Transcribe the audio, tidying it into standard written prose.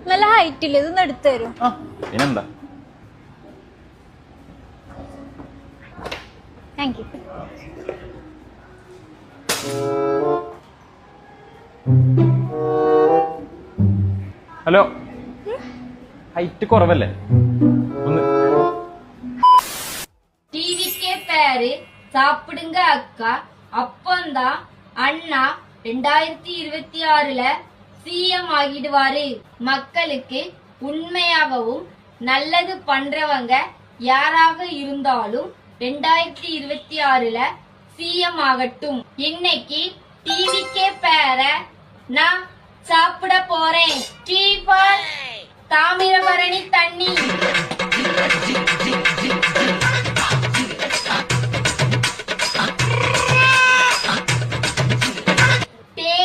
നല്ല ഹൈറ്റ് ഇല്ല, ഇതൊന്നും എടുത്തു തരും. പിന്നെന്താ? Thank you. ഹലോ, ഹൈറ്റ് കുറവല്ലേ? ഒന്ന് டிவிக்கே பேரு சாப்பிடுங்க அக்கா. அப்பந்தான் அண்ணா 2026ல சிஎம் ஆகிடுவாரு. மக்களுக்கு உண்மையாகவும் நல்லது பண்றவங்க யாராக இருந்தாலும் 2026ல சிஎம் ஆகட்டும். இன்னைக்கு டிவிக்கே பேர நான் சாப்பிட போறேன். டீ பால் தாமிரபரணி தண்ணி.